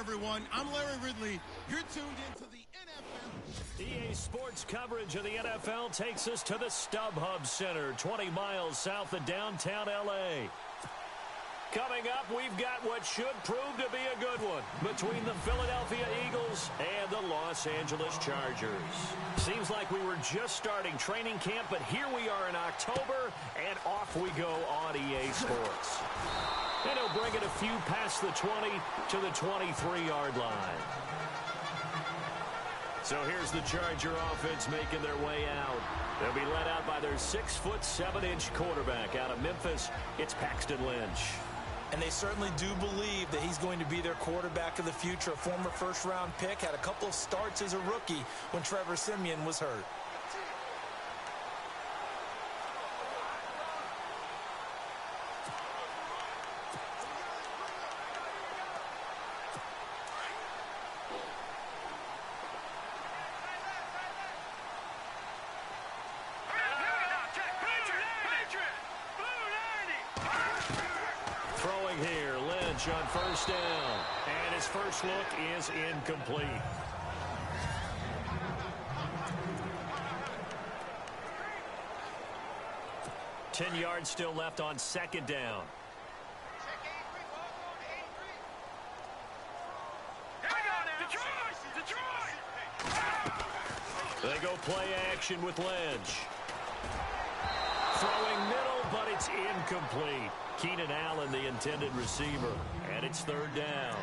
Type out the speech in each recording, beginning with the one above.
everyone. I'm Larry Ridley. You're tuned into the NFL. EA Sports coverage of the NFL takes us to the StubHub Center, 20 miles south of downtown L.A. Coming up, we've got what should prove to be a good one between the Philadelphia Eagles and the Los Angeles Chargers. Seems like we were just starting training camp, but here we are in October, and off we go on EA Sports. And he'll bring it a few past the 20 to the 23-yard line. So here's the Charger offense making their way out. They'll be led out by their 6'7" quarterback out of Memphis. It's Paxton Lynch. And they certainly do believe that he's going to be their quarterback of the future. A former first-round pick, had a couple of starts as a rookie when Trevor Siemian was hurt. On first down, and his first look is incomplete. Ten yards still left on second down. They go play action with Lynch. Throwing middle, but it's incomplete. Keenan Allen, the intended receiver, and it's third down.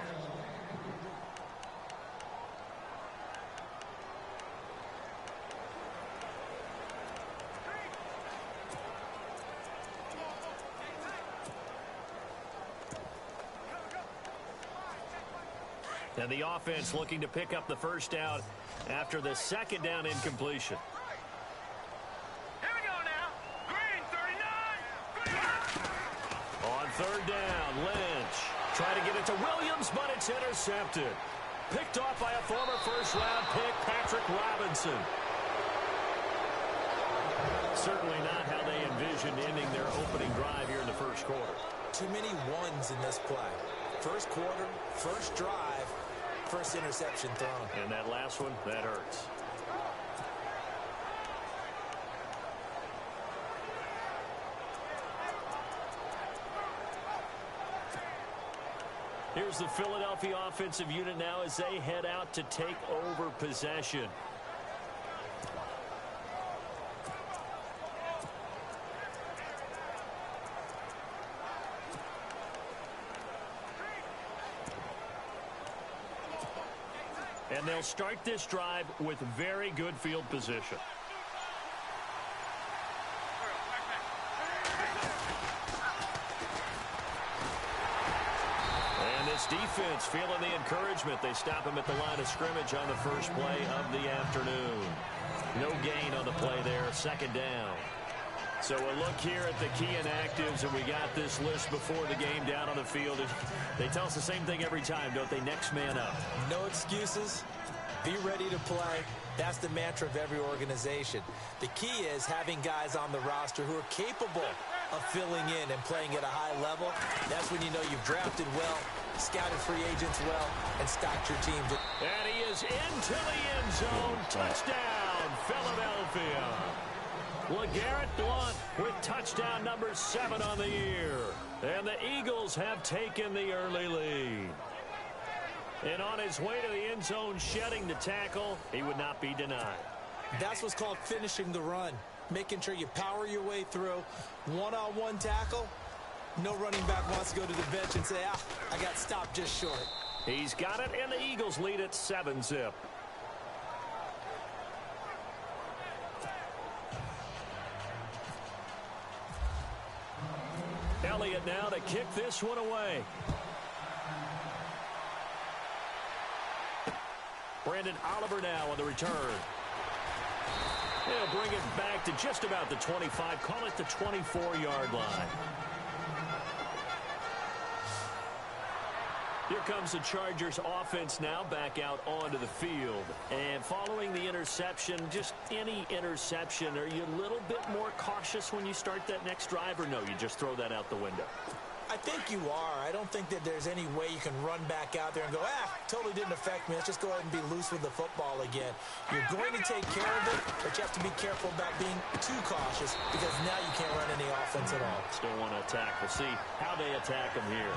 And the offense looking to pick up the first down after the second down incompletion. Third down, Lynch. Trying to get it to Williams, but it's intercepted. Picked off by a former first-round pick, Patrick Robinson. Certainly not how they envisioned ending their opening drive here in the first quarter. Too many ones in this play. First quarter, first drive, first interception thrown. And that last one, that hurts. Here's the Philadelphia offensive unit now as they head out to take over possession. And they'll start this drive with very good field position. Defense feeling the encouragement. They stop him at the line of scrimmage on the first play of the afternoon. No gain on the play there. Second down. So a look here at the key inactives, and we got this list before the game down on the field. They tell us the same thing every time, don't they? Next man up. No excuses. Be ready to play. That's the mantra of every organization. The key is having guys on the roster who are capable of filling in and playing at a high level. That's when you know you've drafted well, scouted free agents well, and stocked your team. And he is into the end zone. Touchdown, Philadelphia. LeGarrette Blount with touchdown number 7 on the year. And the Eagles have taken the early lead. And on his way to the end zone, shedding the tackle, he would not be denied. That's what's called finishing the run. Making sure you power your way through. One-on-one tackle. No running back wants to go to the bench and say, I got stopped just short. He's got it, and the Eagles lead at 7-zip. Elliott now to kick this one away. Brandon Oliver now on the return. He'll bring it back to just about the 25. Call it the 24-yard line. Here comes the Chargers offense now back out onto the field. And following the interception, just any interception, are you a little bit more cautious when you start that next drive, or no, you just throw that out the window? I think you are. I don't think that there's any way you can run back out there and go, totally didn't affect me. Let's just go ahead and be loose with the football again. You're going to take care of it, but you have to be careful about being too cautious because now you can't run any offense at all. Still want to attack. We'll see how they attack them here.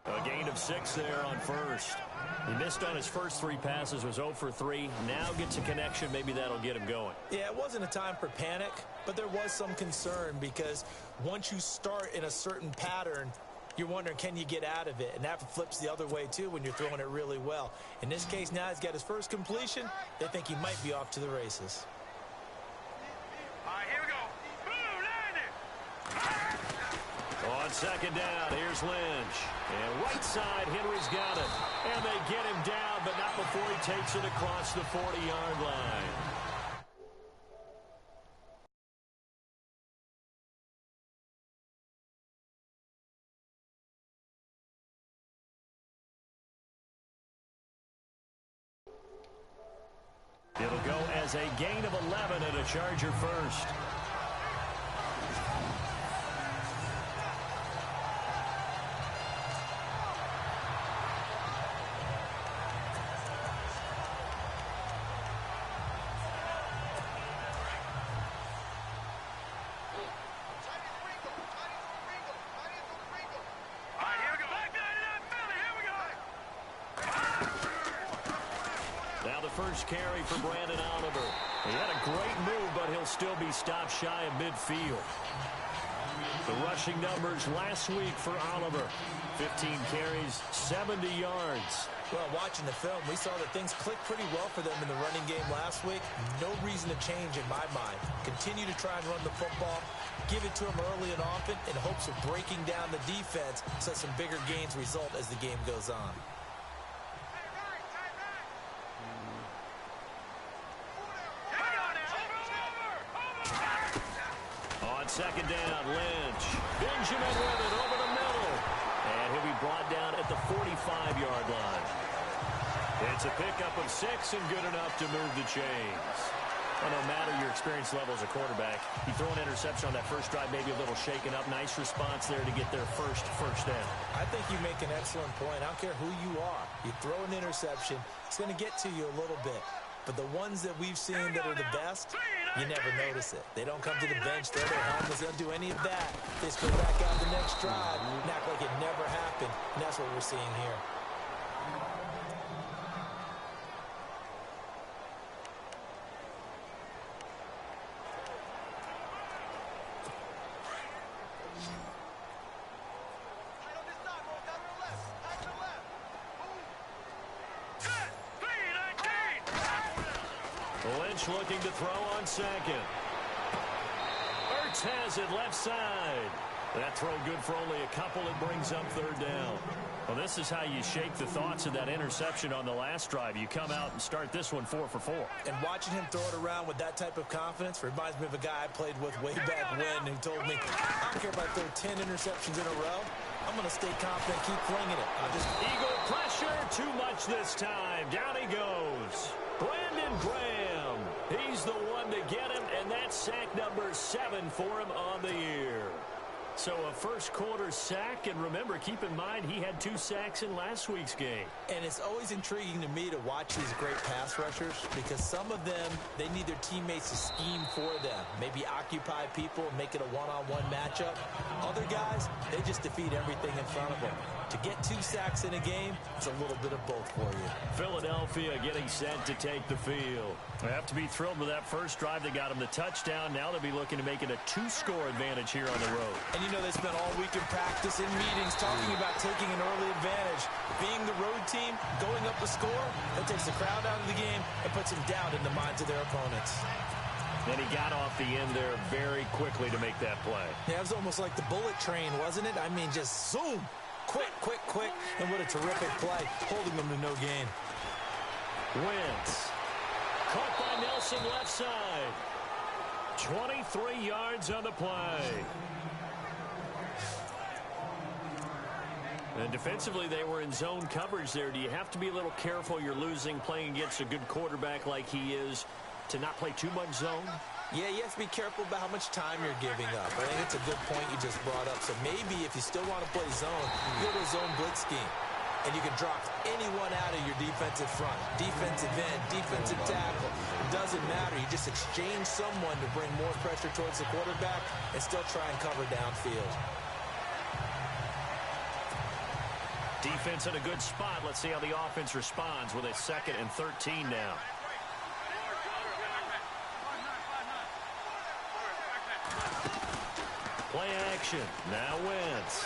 A gain of 6 there on first. He missed on his first 3 passes, was 0 for 3. Now gets a connection. Maybe that'll get him going. Yeah, it wasn't a time for panic, but there was some concern because once you start in a certain pattern, you're wondering, can you get out of it? And that flips the other way, too, when you're throwing it really well. In this case, now he's got his first completion. They think he might be off to the races. All right, here we go. Boom, On second down, here's Lynch. And right side, Henry's got it. And they get him down, but not before he takes it across the 40-yard line. It'll go as a gain of 11 and a Charger first. First carry for Brandon Oliver. He had a great move, but he'll still be stopped shy of midfield. The rushing numbers last week for Oliver. 15 carries, 70 yards. Well, watching the film, we saw that things clicked pretty well for them in the running game last week. No reason to change in my mind. Continue to try and run the football. Give it to him early and often in hopes of breaking down the defense so some bigger gains result as the game goes on. Second down, Lynch. Benjamin with it over the middle. And he'll be brought down at the 45-yard line. It's a pickup of 6 and good enough to move the chains. Well, no matter your experience level as a quarterback, you throw an interception on that first drive, maybe a little shaken up. Nice response there to get their first down. I think you make an excellent point. I don't care who you are. You throw an interception, it's going to get to you a little bit. But the ones that we've seen that are the best, you never notice it. They don't come to the bench, throw their helmets, they don't do any of that. They just go back out the next drive and act like it never happened. And that's what we're seeing here. Looking to throw on second. Ertz has it left side. That throw good for only a couple. It brings up third down. Well, this is how you shake the thoughts of that interception on the last drive. You come out and start this one 4 for 4. And watching him throw it around with that type of confidence reminds me of a guy I played with way back when who told me, I don't care if I throw 10 interceptions in a row. I'm going to stay confident, keep flinging it. Eagle pressure, too much this time. Down he goes. Brandon Graham. He's the one to get him, and that's sack number 7 for him on the year. So a first quarter sack, and remember, keep in mind he had 2 sacks in last week's game. And it's always intriguing to me to watch these great pass rushers because some of them, they need their teammates to scheme for them. Maybe occupy people and make it a one-on-one matchup. Other guys, they just defeat everything in front of them. To get 2 sacks in a game, it's a little bit of both for you. Philadelphia getting set to take the field. They have to be thrilled with that first drive. They got them the touchdown. Now they'll be looking to make it a 2-score advantage here on the road. And you you know they spent all week in practice, in meetings, talking about taking an early advantage. Being the road team, going up a score, that takes the crowd out of the game and puts them down in the minds of their opponents. And he got off the end there very quickly to make that play. Yeah, it was almost like the bullet train, wasn't it? I mean, just zoom. Quick, quick, quick. And what a terrific play, holding them to no gain. Wentz. Caught by Nelson left side. 23 yards on the play. And defensively, they were in zone coverage there. Do you have to be a little careful you're losing playing against a good quarterback like he is to not play too much zone? Yeah, you have to be careful about how much time you're giving up. I think it's a good point you just brought up. So maybe if you still want to play zone, go to a zone blitz scheme. And you can drop anyone out of your defensive front. Defensive end, defensive tackle. It doesn't matter. You just exchange someone to bring more pressure towards the quarterback and still try and cover downfield. Defense in a good spot. Let's see how the offense responds with a 2nd and 13 now. Play action. Now Wentz.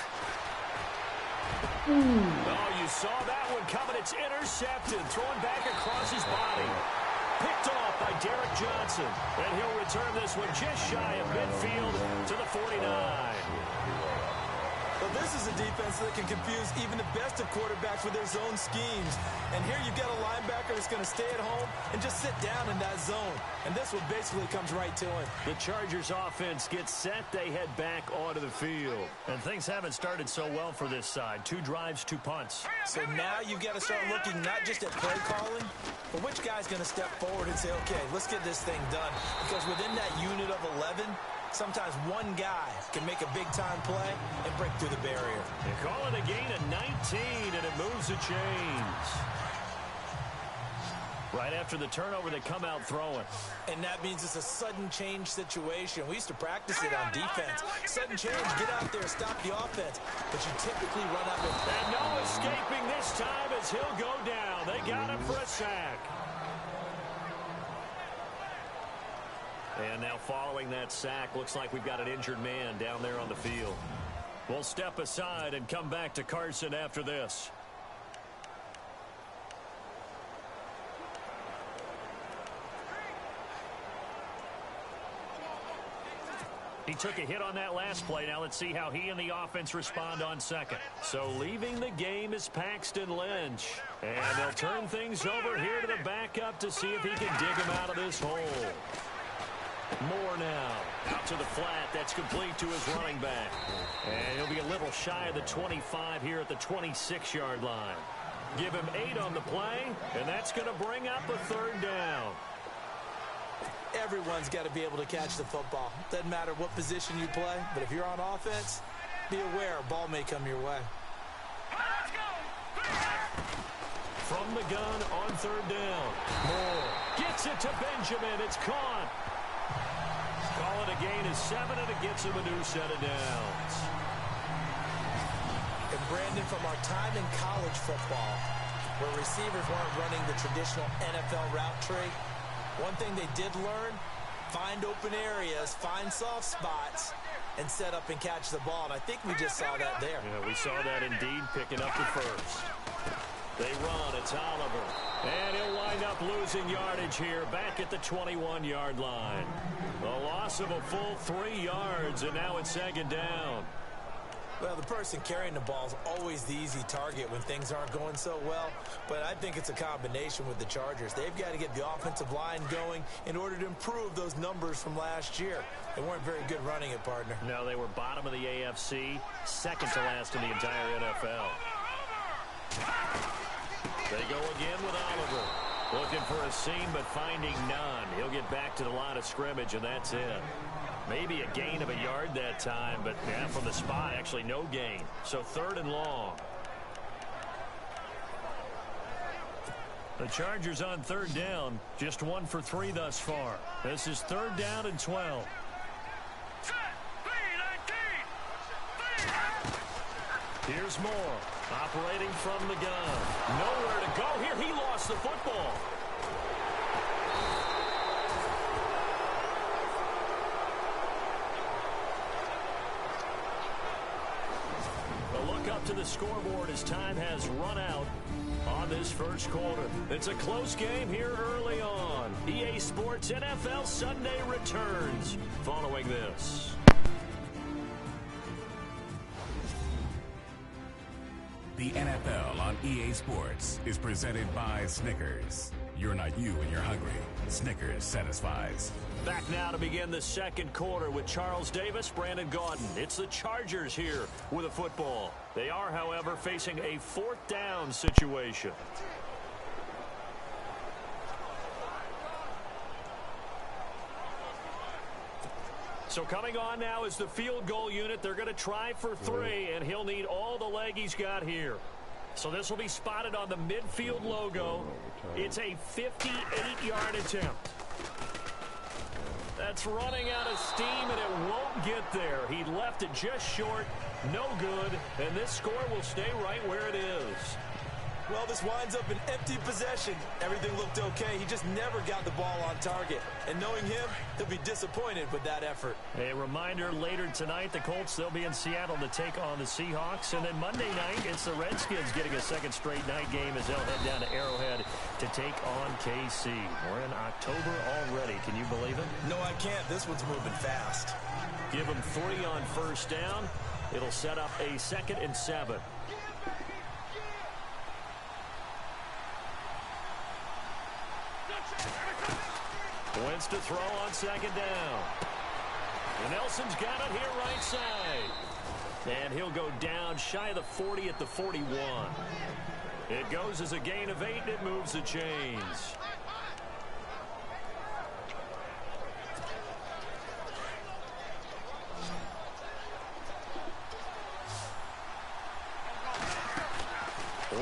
Oh, you saw that one coming. It's intercepted. Thrown back across his body. Picked off by Derek Johnson. And he'll return this one just shy of midfield to the 49. Well, this is a defense that can confuse even the best of quarterbacks with their zone schemes. And here you've got a linebacker that's going to stay at home and just sit down in that zone. And this one basically comes right to him. The Chargers offense gets set. They head back onto the field. And things haven't started so well for this side. 2 drives, 2 punts. So now you've got to start looking not just at play calling, but which guy's going to step forward and say, okay, let's get this thing done. Because within that unit of 11, sometimes one guy can make a big-time play and break through the barrier. They call it a gain of 19, and it moves the chains. Right after the turnover, they come out throwing. And that means it's a sudden change situation. We used to practice it on defense. Sudden change, get out there, stop the offense. But you typically run up with... And no escaping this time as he'll go down. They got him for a sack. And now following that sack, looks like we've got an injured man down there on the field. We'll step aside and come back to Carson after this. He took a hit on that last play. Now let's see how he and the offense respond on second. So leaving the game is Paxton Lynch. And they'll turn things over here to the backup to see if he can dig him out of this hole. Moore now out to the flat. That's complete to his running back. And he'll be a little shy of the 25 here at the 26-yard line. Give him 8 on the play, and that's going to bring up a 3rd down. Everyone's got to be able to catch the football. Doesn't matter what position you play, but if you're on offense, be aware a ball may come your way. From the gun on 3rd down. Moore gets it to Benjamin. It's caught. Call it a gain of 7, and it gets him a new set of downs. And Brandon, from our time in college football, where receivers weren't running the traditional NFL route tree, one thing they did learn, find open areas, find soft spots, and set up and catch the ball. And I think we just saw that there. Yeah, we saw that indeed, picking up the first. They run. It's Oliver. And he'll wind up losing yardage here back at the 21-yard line. A loss of a full 3 yards, and now it's 2nd down. Well, the person carrying the ball is always the easy target when things aren't going so well. But I think it's a combination with the Chargers. They've got to get the offensive line going in order to improve those numbers from last year. They weren't very good running it, partner. No, they were bottom of the AFC, 2nd to last in the entire NFL. They go again with Oliver. Looking for a seam, but finding none. He'll get back to the line of scrimmage, and that's it. Maybe a gain of a yard that time, but yeah, from the spot, actually no gain. So 3rd and long. The Chargers on 3rd down, just 1 for 3 thus far. This is 3rd down and 12. Here's Moore, operating from the gun. Nowhere to go here. He lost the football. up to the scoreboard as time has run out on this first quarter. It's a close game here early on. EA Sports NFL Sunday returns following this. The NFL on EA Sports is presented by Snickers. You're not you when you're hungry. Snickers satisfies. Back now to begin the second quarter with Charles Davis, Brandon Gaudin. It's the Chargers here with a football. They are, however, facing a fourth down situation. So coming on now is the field goal unit. They're going to try for 3, and he'll need all the leg he's got here. So this will be spotted on the midfield logo. It's a 58-yard attempt. That's running out of steam, and it won't get there. He left it just short, no good, and this score will stay right where it is. Well, this winds up an empty possession. Everything looked okay. He just never got the ball on target. And knowing him, he'll be disappointed with that effort. A reminder, later tonight, the Colts, they'll be in Seattle to take on the Seahawks. And then Monday night, it's the Redskins getting a second straight night game as they'll head down to Arrowhead to take on KC. We're in October already. Can you believe it? No, I can't. This one's moving fast. Give him 3 on first down. It'll set up a 2nd and 7. Wentz to throw on 2nd down. And Nelson's got it here right side. And he'll go down shy of the 40 at the 41. It goes as a gain of 8, and it moves the chains.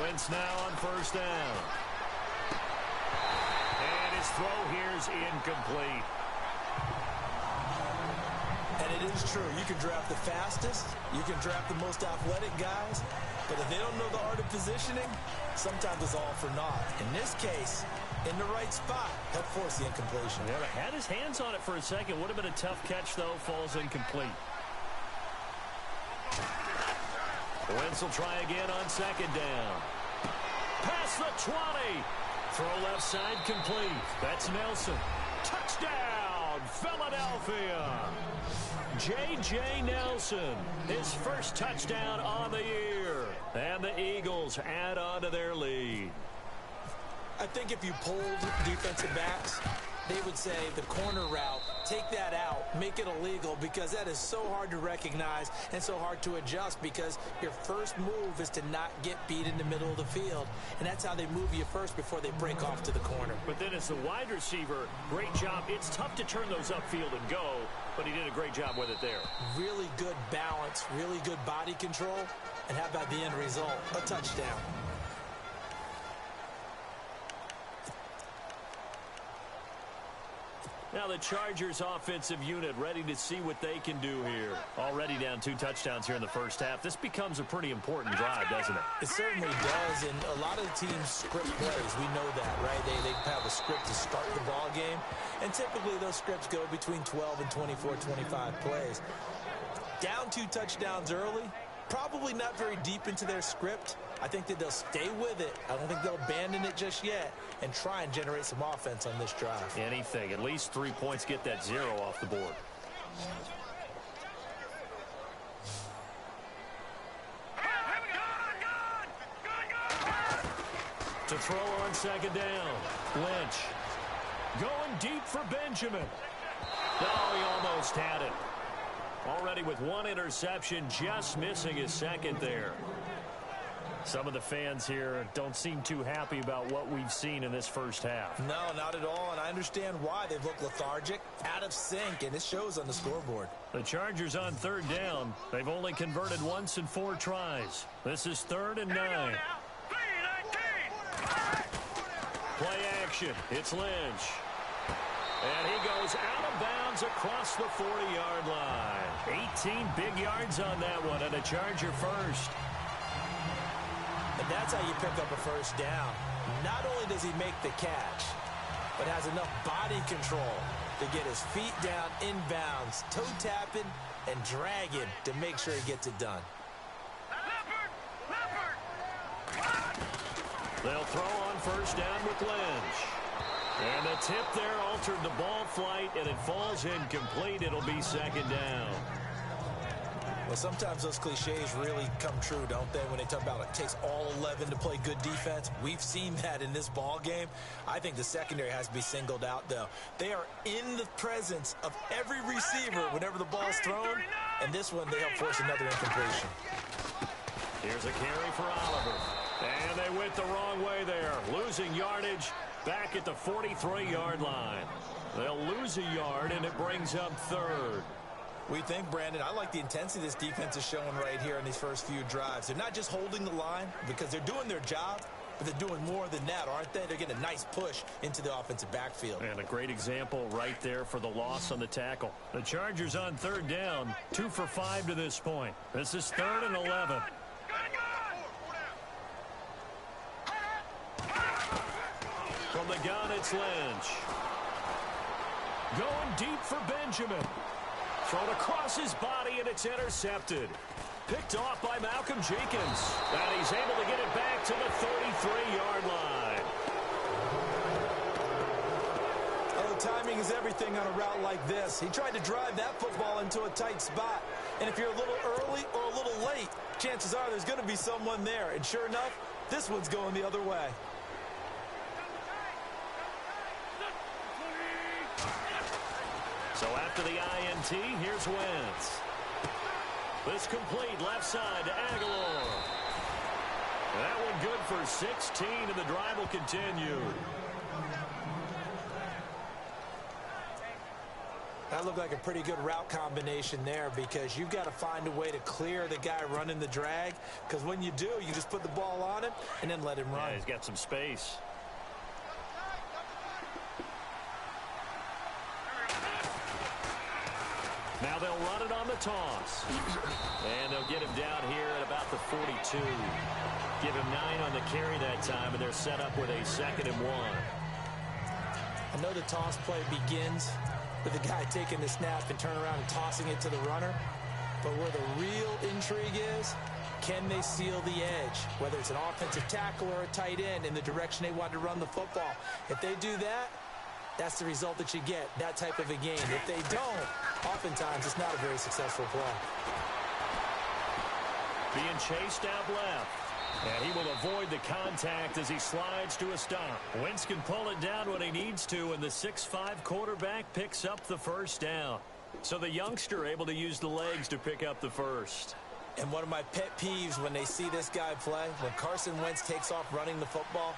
Wentz now on first down. His throw here's incomplete. And it is true. You can draft the fastest. You can draft the most athletic guys. But if they don't know the art of positioning, sometimes it's all for naught. In this case, in the right spot, help force the incompletion. Yeah, had his hands on it for a second. Would have been a tough catch, though. Falls incomplete. Wentz will try again on 2nd down. Past the 20. Throw left side complete. That's Nelson. Touchdown, Philadelphia. J.J. Nelson, his first touchdown on the year. And the Eagles add on to their lead. I think if you polled defensive backs, they would say the corner route, take that out, make it illegal, because that is so hard to recognize and so hard to adjust, because your first move is to not get beat in the middle of the field. And that's how they move you first before they break off to the corner. But then as the wide receiver, great job. It's tough to turn those upfield and go, but he did a great job with it there. Really good balance, really good body control. And how about the end result? A touchdown. Now the Chargers offensive unit ready to see what they can do here. Already down 2 touchdowns here in the first half. This becomes a pretty important drive, doesn't it? It certainly does, and a lot of the teams script plays. We know that, right? They have a script to start the ball game, and typically those scripts go between 12 and 24, 25 plays. Down 2 touchdowns early, probably not very deep into their script. I think that they'll stay with it. I don't think they'll abandon it just yet and try and generate some offense on this drive. Anything. At least 3 points, get that 0 off the board. To throw on 2nd down. Lynch. Going deep for Benjamin. Oh, he almost had it. Already with 1 interception, just missing his 2nd there. Some of the fans here don't seem too happy about what we've seen in this first half. No, not at all, and I understand why. They look lethargic, out of sync, and it shows on the scoreboard. The Chargers on 3rd down. They've only converted once in 4 tries. This is 3rd and 9. Play action. It's Lynch. And he goes out of bounds across the 40-yard line. 18 big yards on that one, and a Charger first. And that's how you pick up a first down. Not only does he make the catch, but has enough body control to get his feet down inbounds, toe tapping and dragging to make sure he gets it done. They'll throw on first down with Lynch. And the tip there altered the ball flight, and it falls incomplete. It'll be second down. Well, sometimes those cliches really come true, don't they? When they talk about it takes all 11 to play good defense. We've seen that in this ball game. I think the secondary has to be singled out, though. They are in the presence of every receiver whenever the ball's thrown. And this one, they help force another incompletion. Here's a carry for Oliver. And they went the wrong way there. Losing yardage back at the 43-yard line. They'll lose a yard, and it brings up third. We think, Brandon, I like the intensity this defense is showing right here in these first few drives. They're not just holding the line because they're doing their job, but they're doing more than that, aren't they? They're getting a nice push into the offensive backfield. And a great example right there for the loss on the tackle. The Chargers on third down, 2 for 5 to this point. This is 3rd and 11. From the gun, it's Lynch. Going deep for Benjamin. Thrown across his body, and it's intercepted. Picked off by Malcolm Jenkins. And he's able to get it back to the 33-yard line. Oh, timing is everything on a route like this. He tried to drive that football into a tight spot. And if you're a little early or a little late, chances are there's going to be someone there. And sure enough, this one's going the other way. So after the INT, here's Wentz. This complete left side to Aguilar. That one good for 16, and the drive will continue. That looked like a pretty good route combination there because you've got to find a way to clear the guy running the drag, because when you do, you just put the ball on him and then let him run. Yeah, he's got some space. Now they'll run it on the toss. And they'll get him down here at about the 42. Give him 9 on the carry that time, and they're set up with a 2nd and 1. I know the toss play begins with the guy taking the snap and turn around and tossing it to the runner. But where the real intrigue is, can they seal the edge? Whether it's an offensive tackle or a tight end in the direction they want to run the football. If they do that, that's the result that you get, that type of a game. If they don't, oftentimes it's not a very successful play. Being chased out left. And he will avoid the contact as he slides to a stop. Wentz can pull it down when he needs to, and the 6'5" quarterback picks up the first down. So the youngster able to use the legs to pick up the first. And one of my pet peeves when they see this guy play, when Carson Wentz takes off running the football,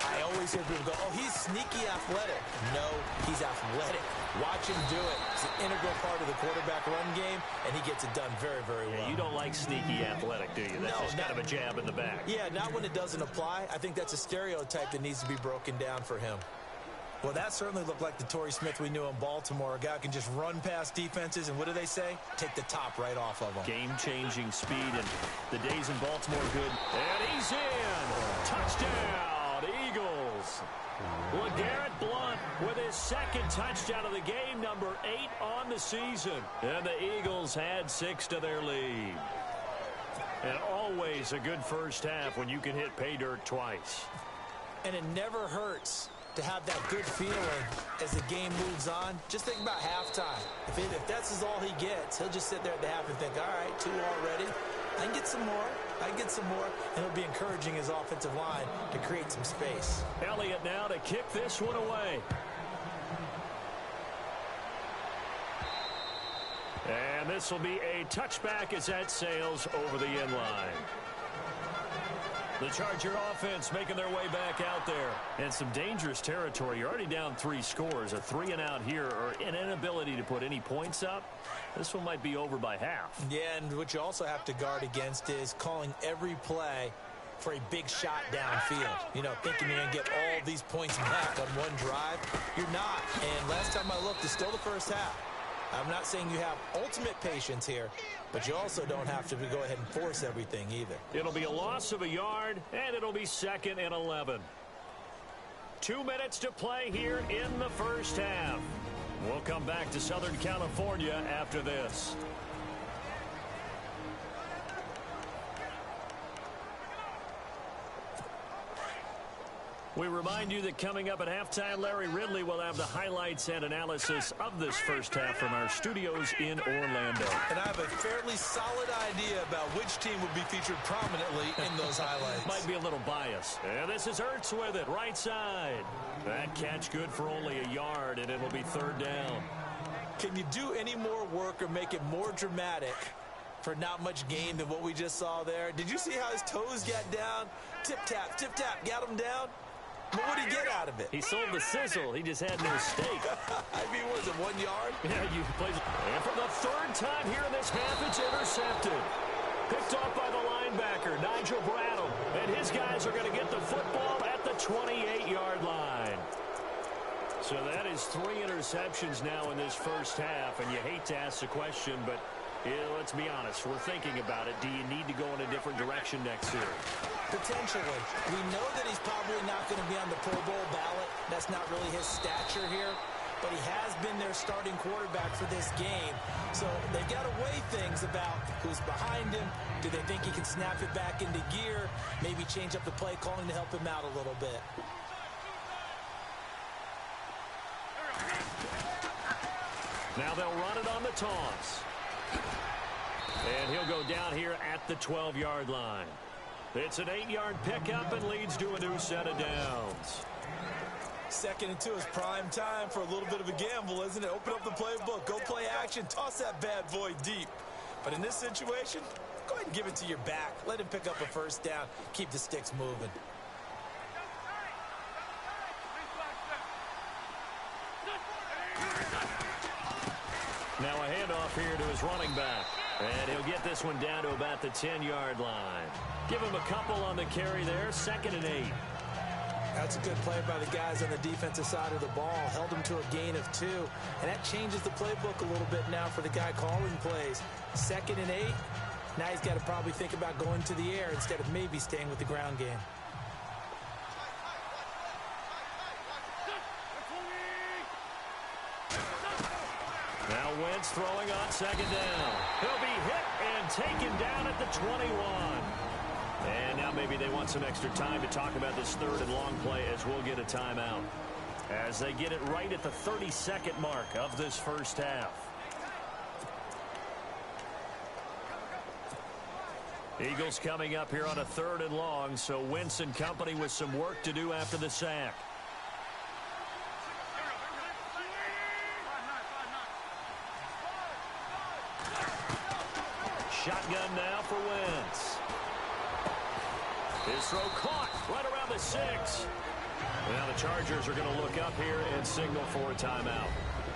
I always hear people go, oh, he's sneaky athletic. No, he's athletic. Watch him do it. It's an integral part of the quarterback run game, and he gets it done very, very well. Yeah, you don't like sneaky athletic, do you? That's just kind of a jab in the back. Yeah, not when it doesn't apply. I think that's a stereotype that needs to be broken down for him. Well, that certainly looked like the Torrey Smith we knew in Baltimore. A guy who can just run past defenses, and what do they say? Take the top right off of them. Game-changing speed, and the days in Baltimore good. And he's in! Touchdown! Eagles. LeGarrette Blount with his 2nd touchdown of the game, number 8 on the season. And the Eagles had 6 to their lead. And always a good first half when you can hit pay dirt twice. And it never hurts to have that good feeling as the game moves on. Just think about halftime. If that's all he gets, he'll just sit there at the half and think, all right, 2 already. I can get some more. I can get some more. And he'll be encouraging his offensive line to create some space. Elliott now to kick this one away. And this will be a touchback as that sails over the end line. The Charger offense making their way back out there. And some dangerous territory. You're already down 3 scores. A 3-and-out here, or an inability to put any points up. This one might be over by half. Yeah, and what you also have to guard against is calling every play for a big shot downfield. You know, thinking you're going to get all these points back on one drive. You're not. And last time I looked, it's still the first half. I'm not saying you have ultimate patience here, but you also don't have to go ahead and force everything either. It'll be a loss of a yard, and it'll be 2nd and 11. 2 minutes to play here in the first half. We'll come back to Southern California after this. We remind you that coming up at halftime, Larry Ridley will have the highlights and analysis of this first half from our studios in Orlando. And I have a fairly solid idea about which team will be featured prominently in those highlights. Might be a little biased. And this is Ertz with it, right side. That catch good for only a yard, and it'll be third down. Can you do any more work or make it more dramatic for not much gain than what we just saw there? Did you see how his toes got down? Tip-tap, got him down. But what did he get out of it? He sold the sizzle. He just had no steak. I mean, was it 1 yard? Yeah, you played. And for the third time here in this half, it's intercepted. Picked off by the linebacker, Nigel Bradham. And his guys are going to get the football at the 28-yard line. So that is 3 interceptions now in this first half. And you hate to ask the question, but let's be honest. We're thinking about it. Do you need to go in a different direction next year? Potentially. We know that he's probably not going to be on the Pro Bowl ballot. That's not really his stature here. But he has been their starting quarterback for this game. So they've got to weigh things about who's behind him. Do they think he can snap it back into gear? Maybe change up the play calling to help him out a little bit. Now they'll run it on the toss. And he'll go down here at the 12-yard line. It's an 8-yard pickup and leads to a new set of downs. 2nd and 2 is prime time for a little bit of a gamble, isn't it? Open up the playbook, go play action, toss that bad boy deep. But in this situation, go ahead and give it to your back. Let him pick up a first down. Keep the sticks moving. Now a handoff here to his running back. And he'll get this one down to about the 10-yard line. Give him a couple on the carry there. 2nd and 8. That's a good play by the guys on the defensive side of the ball. Held him to a gain of 2. And that changes the playbook a little bit now for the guy calling plays. 2nd and 8. Now he's got to probably think about going to the air instead of maybe staying with the ground game. Now Wentz throwing on 2nd down. He'll be hit and taken down at the 21. And now maybe they want some extra time to talk about this 3rd and long play as we'll get a timeout. As they get it right at the 32nd mark of this first half. Eagles coming up here on a 3rd and long, so Wentz and company with some work to do after the sack. Shotgun now for Wentz. His throw caught right around the 6. Now the Chargers are going to look up here and signal for a timeout.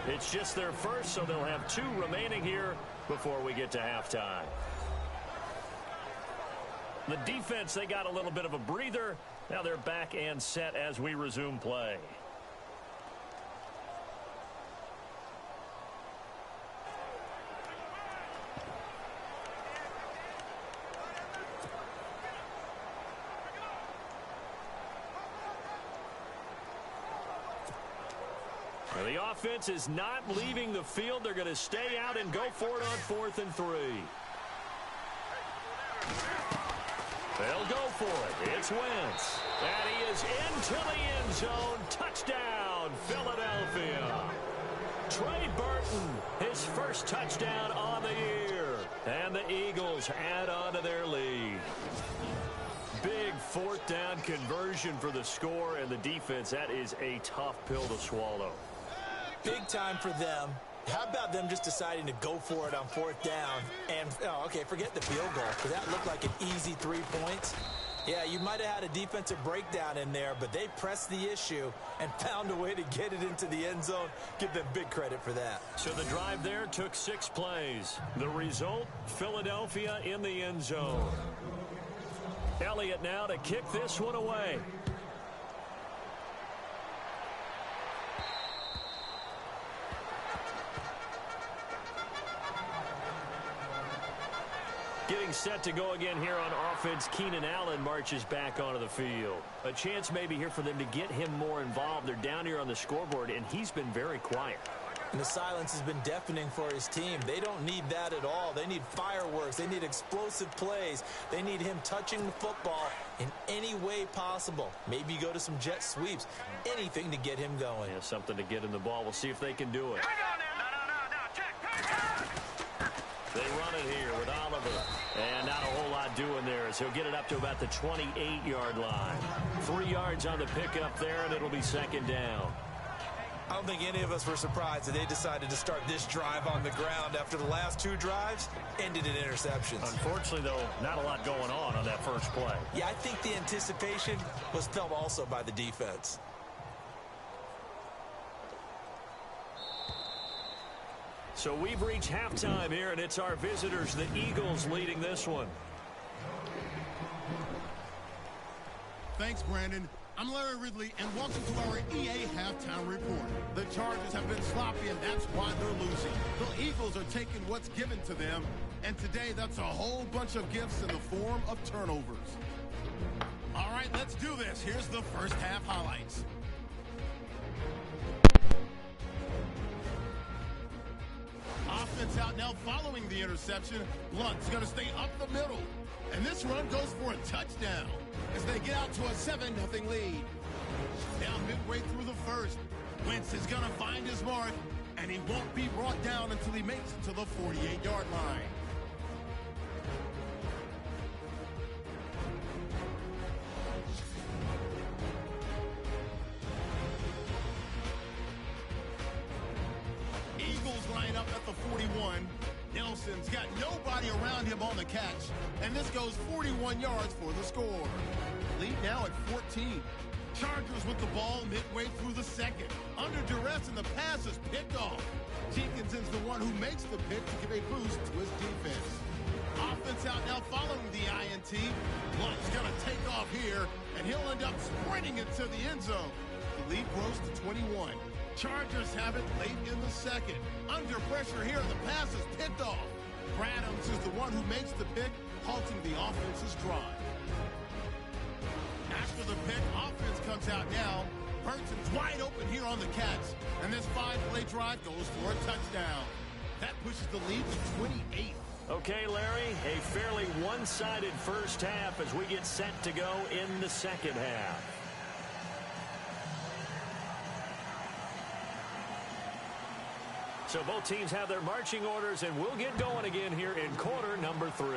It's just their first, so they'll have 2 remaining here before we get to halftime. The defense, they got a little bit of a breather. Now they're back and set as we resume play. The offense is not leaving the field. They're going to stay out and go for it on 4th and 3. They'll go for it. It's Wentz. And he is into the end zone. Touchdown, Philadelphia. Trey Burton, his first touchdown on the year. And the Eagles add on to their lead. Big 4th down conversion for the score, and the defense, that is a tough pill to swallow. Big time for them. How about them just deciding to go for it on 4th down? And, okay, forget the field goal, because that looked like an easy 3 points. Yeah, you might have had a defensive breakdown in there, but they pressed the issue and found a way to get it into the end zone. Give them big credit for that. So the drive there took 6 plays. The result, Philadelphia in the end zone. Elliott now to kick this one away. Getting set to go again here on offense, Keenan Allen marches back onto the field. A chance maybe here for them to get him more involved. They're down here on the scoreboard, and he's been very quiet. And the silence has been deafening for his team. They don't need that at all. They need fireworks. They need explosive plays. They need him touching the football in any way possible. Maybe go to some jet sweeps. Anything to get him going. Yeah, something to get in the ball. We'll see if they can do it. They run it here with Oliver. And not a whole lot doing there as he'll get it up to about the 28-yard line. 3 yards on the pickup there, and it'll be second down. I don't think any of us were surprised that they decided to start this drive on the ground after the last 2 drives ended in interceptions. Unfortunately, though, not a lot going on that first play. Yeah, I think the anticipation was felt also by the defense. So we've reached halftime here, and it's our visitors, the Eagles, leading this one. Thanks, Brandon. I'm Larry Ridley, and welcome to our EA Halftime Report. The Chargers have been sloppy, and that's why they're losing. The Eagles are taking what's given to them, and today that's a whole bunch of gifts in the form of turnovers. All right, let's do this. Here's the first half highlights. Offense out now following the interception. Blunt's going to stay up the middle. And this run goes for a touchdown as they get out to a 7-0 lead. Now midway through the first, Wentz is going to find his mark, and he won't be brought down until he makes it to the 48-yard line. Eagles line up at the 41. Nelson's got nobody around him on the catch, and this goes 41 yards for the score. Lead now at 14. Chargers with the ball midway through the second. Under duress, and the pass is picked off. Jenkinson's the one who makes the pick to give a boost to his defense. Offense out now following the INT. Blunt's going to take off here, and he'll end up sprinting into the end zone. The lead grows to 21. Chargers have it late in the second. Under pressure here, the pass is picked off. Bradhams is the one who makes the pick, halting the offense's drive. After the pick, offense comes out now. Burton's wide open here on the catch, and this 5-play drive goes for a touchdown. That pushes the lead to 28. Okay, Larry, a fairly one-sided first half as we get set to go in the second half. So both teams have their marching orders, and we'll get going again here in quarter number 3.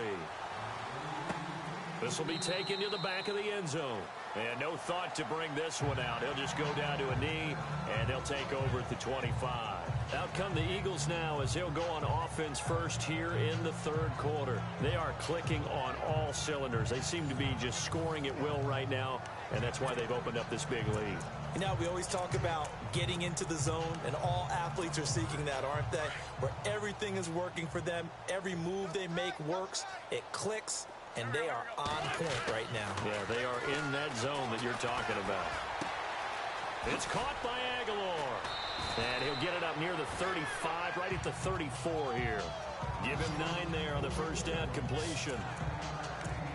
This will be taken to the back of the end zone. And no thought to bring this one out. He'll just go down to a knee, and they'll take over at the 25. Out come the Eagles now as he'll go on offense first here in the third quarter. They are clicking on all cylinders. They seem to be just scoring at will right now, and that's why they've opened up this big lead. You know, we always talk about getting into the zone, and all athletes are seeking that, aren't they? Where everything is working for them. Every move they make works. It clicks, and they are on point right now. Yeah, they are in that zone that you're talking about. It's caught by Aguilar. And he'll get it up near the 35, right at the 34 here. Give him 9 there on the first down completion.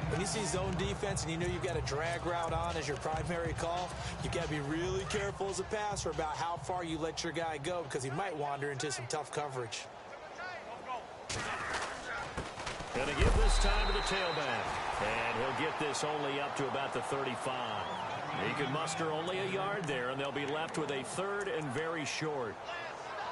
When you see zone defense and you know you've got a drag route on as your primary call, you've got to be really careful as a passer about how far you let your guy go because he might wander into some tough coverage. Going to give this time to the tailback. And he'll get this only up to about the 35. He could muster only a yard there, and they'll be left with a third and very short.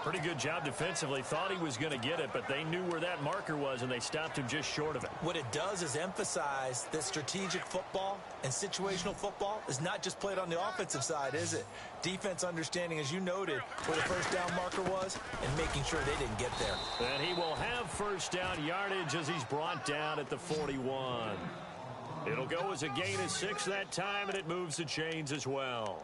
Pretty good job defensively. Thought he was going to get it, but they knew where that marker was, and they stopped him just short of it. What it does is emphasize that strategic football and situational football is not just played on the offensive side, is it? Defense understanding, as you noted, where the first down marker was and making sure they didn't get there. And he will have first down yardage as he's brought down at the 41. It'll go as a gain of 6 that time, and it moves the chains as well.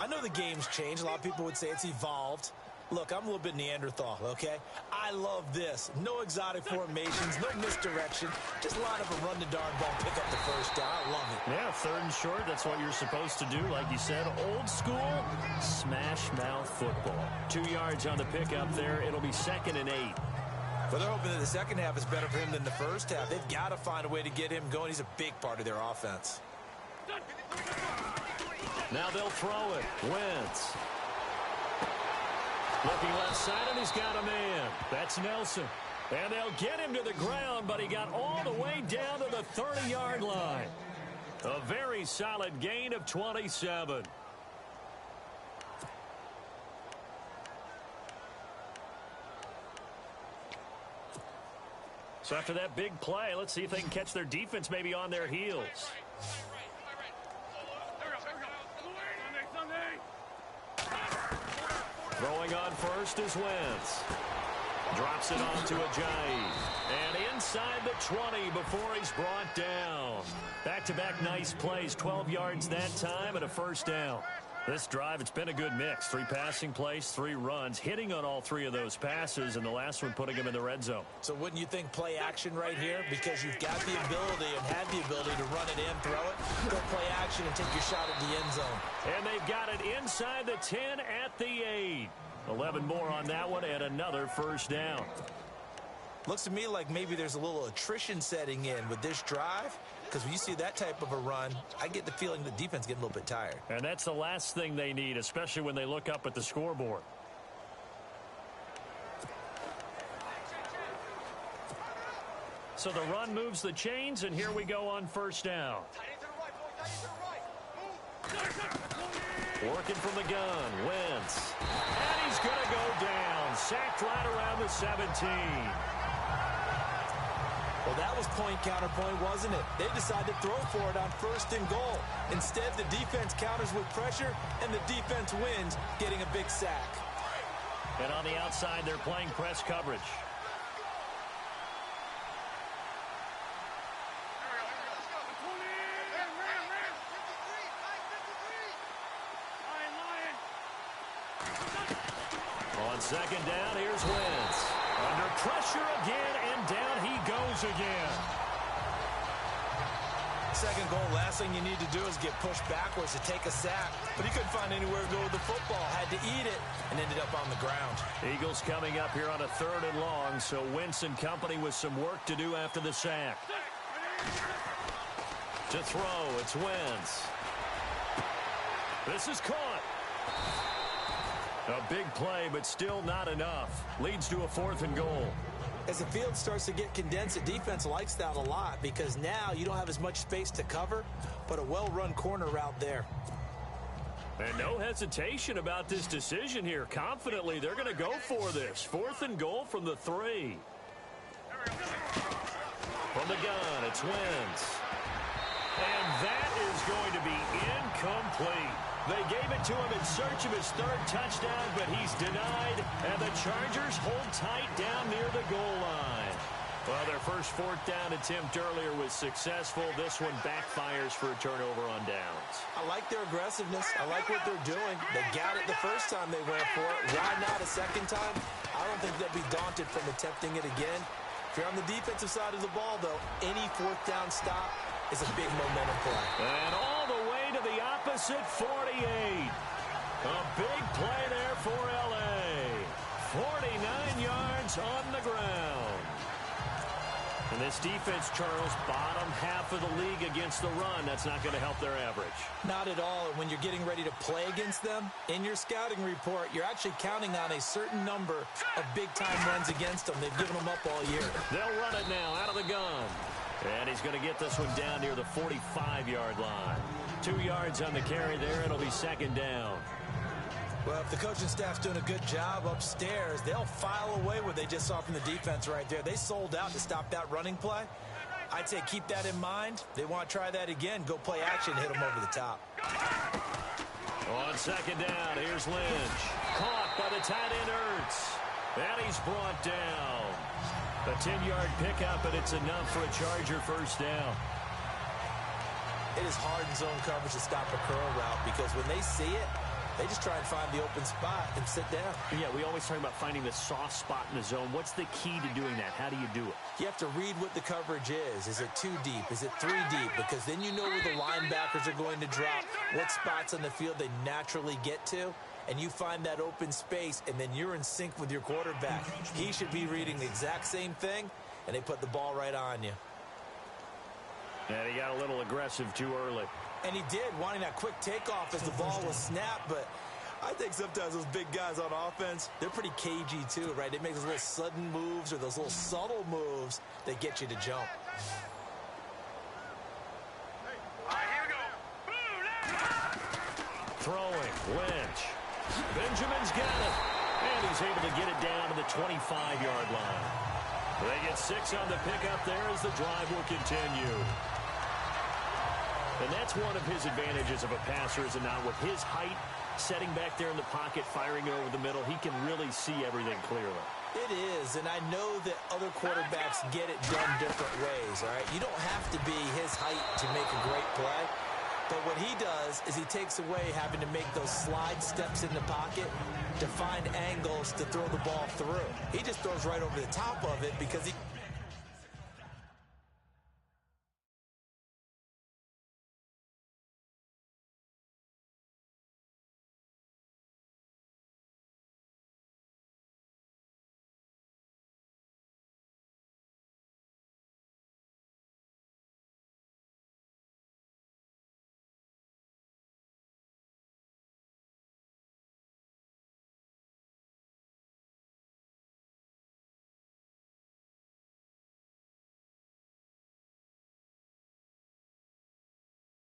I know the game's changed. A lot of people would say it's evolved. Look, I'm a little bit Neanderthal, okay? I love this. No exotic formations, no misdirection. Just line up and run the darn ball, pick up the first down. I love it. Yeah, third and short, that's what you're supposed to do. Like you said, old school, smash mouth football. 2 yards on the pickup there. It'll be 2nd and 8. Well, they're hoping that the second half is better for him than the first half. They've got to find a way to get him going. He's a big part of their offense. Now they'll throw it. Wentz. Looking left side, and he's got a man. That's Nelson. And they'll get him to the ground, but he got all the way down to the 30-yard line. A very solid gain of 27. So after that big play, let's see if they can catch their defense maybe on their heels. Throwing on first is Wentz. Drops it on to Ajayi. And inside the 20 before he's brought down. Back-to-back nice plays, 12 yards that time and a first down. This drive, it's been a good mix. 3 passing plays, 3 runs, hitting on all 3 of those passes, and the last one putting him in the red zone. So wouldn't you think play action right here? Because you've got the ability and have the ability to run it in, throw it, go play action and take your shot at the end zone. And they've got it inside the 10 at the 8. 11 more on that one and another first down. Looks to me like maybe there's a little attrition setting in with this drive, because when you see that type of a run, I get the feeling the defense getting a little bit tired. And that's the last thing they need, especially when they look up at the scoreboard. So the run moves the chains, and here we go on first down. Working from the gun, Wentz. And he's going to go down. Sacked right around the 17. Well, that was point counterpoint, wasn't it? They decided to throw for it on first and goal. Instead, the defense counters with pressure, and the defense wins, getting a big sack. And on the outside, they're playing press coverage. On second down, here's Wentz. Under pressure again, and down he goes again. Second goal, last thing you need to do is get pushed backwards to take a sack. But he couldn't find anywhere to go with the football. Had to eat it and ended up on the ground. Eagles coming up here on a 3rd and long, so Wentz and company with some work to do after the sack. To throw, it's Wentz. This is caught. A big play, but still not enough. Leads to a 4th and goal. As the field starts to get condensed, the defense likes that a lot because now you don't have as much space to cover, but a well-run corner route there. And no hesitation about this decision here. Confidently, they're going to go for this. 4th and goal from the 3. From the gun, it's Wentz. And that is going to be incomplete. They gave it to him in search of his 3rd touchdown, but he's denied, and the Chargers hold tight down near the goal line. Well, their first 4th down attempt earlier was successful. This one backfires for a turnover on downs. I like their aggressiveness. I like what they're doing. They got it the first time they went for it. Why not a second time? I don't think they'll be daunted from attempting it again. If you're on the defensive side of the ball, though, any 4th down stop is a big momentum play. And all the way to the opposite 48. A big play there for L.A. 49 yards on the ground. And this defense, Charles, bottom half of the league against the run. That's not going to help their average. Not at all. And when you're getting ready to play against them, in your scouting report, you're actually counting on a certain number of big-time runs against them. They've given them up all year. They'll run it now out of the gun. And he's going to get this one down near the 45-yard line. 2 yards on the carry there. It'll be 2nd down. Well, if the coaching staff's doing a good job upstairs, they'll file away what they just saw from the defense right there. They sold out to stop that running play. I'd say keep that in mind. They want to try that again. Go play action, hit them over the top. On 2nd down, here's Lynch. Caught by the tight end Ertz. And he's brought down. A 10-yard pickup, and it's enough for a Charger first down. It is hard in zone coverage to stop a curl route because when they see it, they just try and find the open spot and sit down. Yeah, we always talk about finding the soft spot in the zone. What's the key to doing that? How do you do it? You have to read what the coverage is. Is it 2 deep? Is it 3 deep? Because then you know where the linebackers are going to drop, what spots on the field they naturally get to, and you find that open space, and then you're in sync with your quarterback. He should be reading the exact same thing, and they put the ball right on you. And he got a little aggressive too early. And he did, wanting that quick takeoff as the ball was snapped, but I think sometimes those big guys on offense, they're pretty cagey too, right? They make those little sudden moves or those little subtle moves that get you to jump. Here we go. Throwing, Lynch. Benjamin's got it. And he's able to get it down to the 25-yard line. They get 6 on the pickup there as the drive will continue. And that's one of his advantages of a passer, is it not? With his height, setting back there in the pocket, firing it over the middle, he can really see everything clearly. It is, and I know that other quarterbacks get it done different ways, all right? You don't have to be his height to make a great play. But what he does is he takes away having to make those slide steps in the pocket to find angles to throw the ball through. He just throws right over the top of it because he...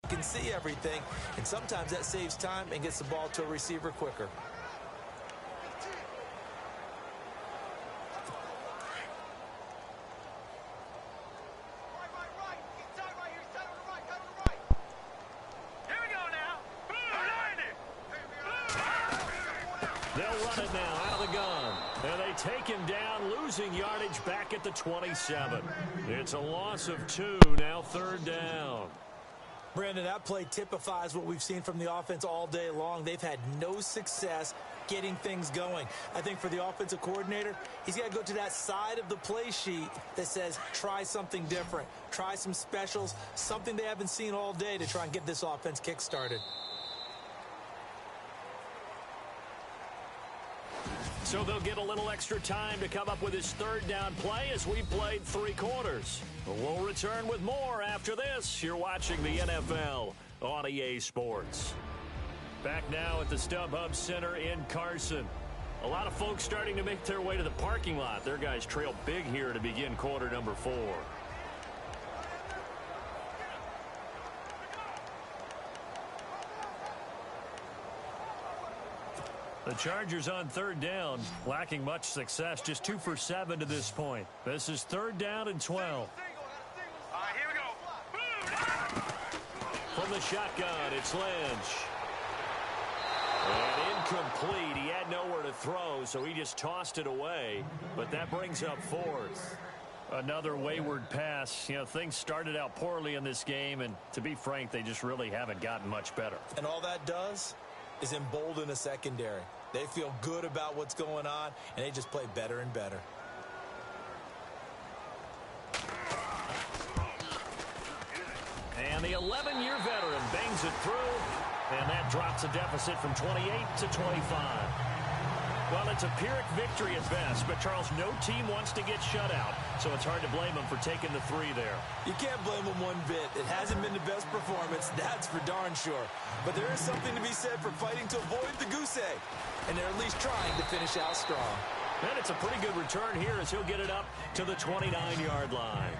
can see everything, and sometimes that saves time and gets the ball to a receiver quicker. Here we go now. They'll run it now out of the gun. And they take him down, losing yardage back at the 27. It's a loss of 2, now 3rd down. Brandon, that play typifies what we've seen from the offense all day long. They've had no success getting things going. I think for the offensive coordinator, he's got to go to that side of the play sheet that says try something different, try some specials, something they haven't seen all day to try and get this offense kick-started. So they'll get a little extra time to come up with his 3rd down play as we played 3 quarters. We'll return with more after this. You're watching the NFL on EA Sports. Back now at the StubHub Center in Carson. A lot of folks starting to make their way to the parking lot. Their guys trail big here to begin quarter number 4. The Chargers on 3rd down, lacking much success, just 2 for 7 to this point. This is 3rd down and 12. Here we go. From the shotgun, it's Lynch. And incomplete. He had nowhere to throw, so he just tossed it away. But that brings up 4th. Another wayward pass. You know, things started out poorly in this game, and to be frank, they just really haven't gotten much better. And all that does is embolden a secondary. They feel good about what's going on, and they just play better and better. And the 11-year veteran bangs it through, and that drops a deficit from 28 to 25. Well, it's a Pyrrhic victory at best, but Charles, no team wants to get shut out, so it's hard to blame them for taking the 3 there. You can't blame them one bit. It hasn't been the best performance, that's for darn sure. But there is something to be said for fighting to avoid the goose egg, and they're at least trying to finish out strong. And it's a pretty good return here as he'll get it up to the 29-yard line.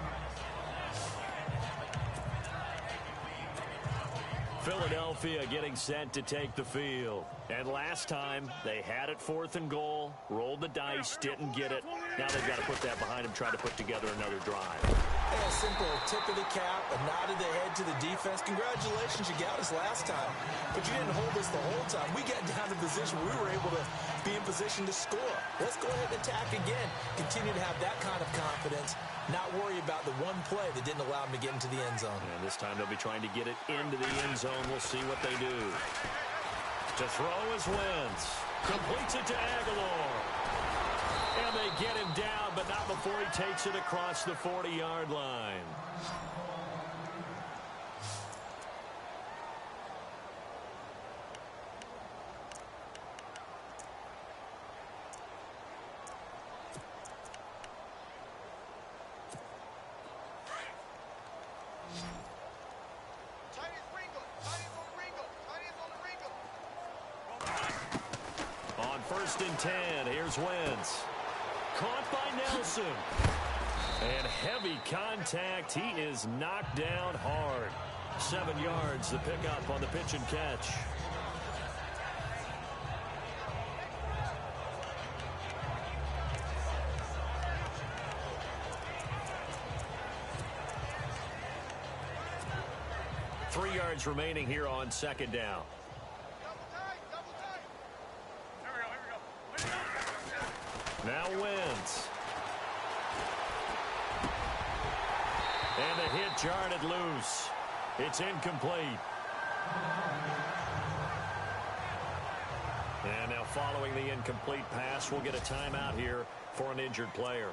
Philadelphia getting set to take the field. And last time, they had it 4th and goal, rolled the dice, didn't get it. Now they've got to put that behind them, try to put together another drive. Hey, a simple tip of the cap, a nod of the head to the defense. Congratulations, you got us last time. But you didn't hold us the whole time. We got down to a position where we were able to be in position to score. Let's go ahead and attack again. Continue to have that kind of confidence. Not worry about the one play that didn't allow them to get into the end zone. And this time they'll be trying to get it into the end zone. We'll see what they do. To throw is Wentz. Completes it to Aguilar. And they get him down, but not before he takes it across the 40-yard line. 1st and 10. Here's Wentz. Caught by Nelson. And heavy contact. He is knocked down hard. 7 yards the pickup on the pitch and catch. Three yards remaining here on 2nd down. Now Wentz. And the hit jarred it loose. It's incomplete. And now following the incomplete pass, we'll get a timeout here for an injured player.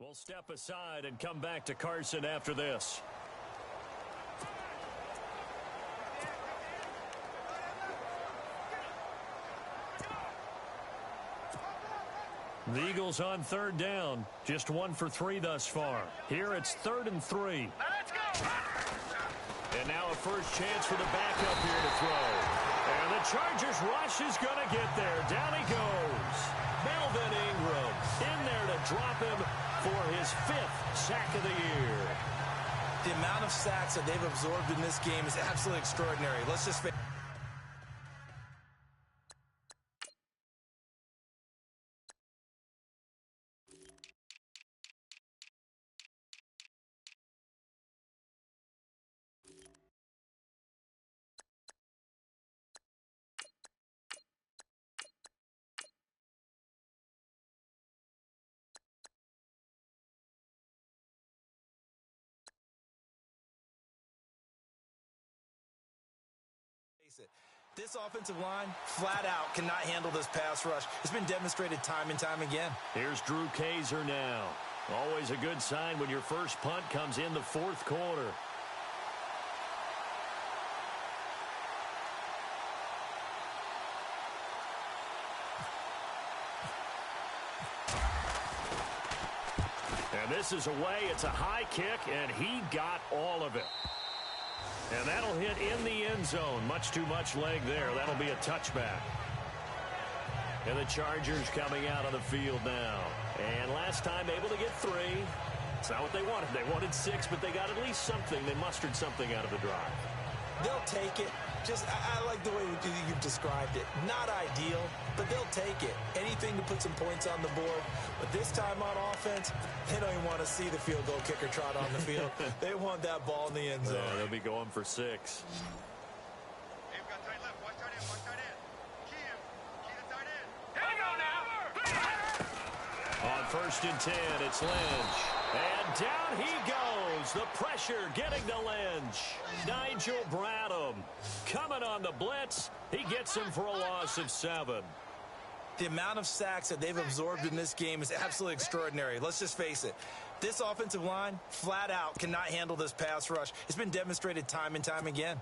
We'll step aside and come back to Carson after this. The Eagles on 3rd down. Just 1 for 3 thus far. Here it's 3rd and 3. Let's go! And now a first chance for the backup here to throw. And the Chargers rush is going to get there. Down he goes. Melvin Ingram in there to drop him for his 5th sack of the year. The amount of sacks that they've absorbed in this game is absolutely extraordinary. Let's just face it. This offensive line, flat out, cannot handle this pass rush. It's been demonstrated time and time again. Here's Drew Kaiser now. Always a good sign when your first punt comes in the 4th quarter. And this is away. It's a high kick, and he got all of it. And that'll hit in the end zone. Much too much leg there. That'll be a touchback. And the Chargers coming out on the field now. And last time able to get 3. It's not what they wanted. They wanted 6, but they got at least something. They mustered something out of the drive. They'll take it. Just, I like the way you've described it. Not ideal, but they'll take it. Anything to put some points on the board. But this time on offense, they don't even want to see the field goal kicker trot on the field. They want that ball in the end zone. Yeah, they'll be going for 6. 1st and 10. It's Lynch. And down he goes. The pressure getting to Lynch. Nigel Bradham coming on the blitz. He gets him for a loss of 7. The amount of sacks that they've absorbed in this game is absolutely extraordinary. Let's just face it. This offensive line, flat out, cannot handle this pass rush. It's been demonstrated time and time again.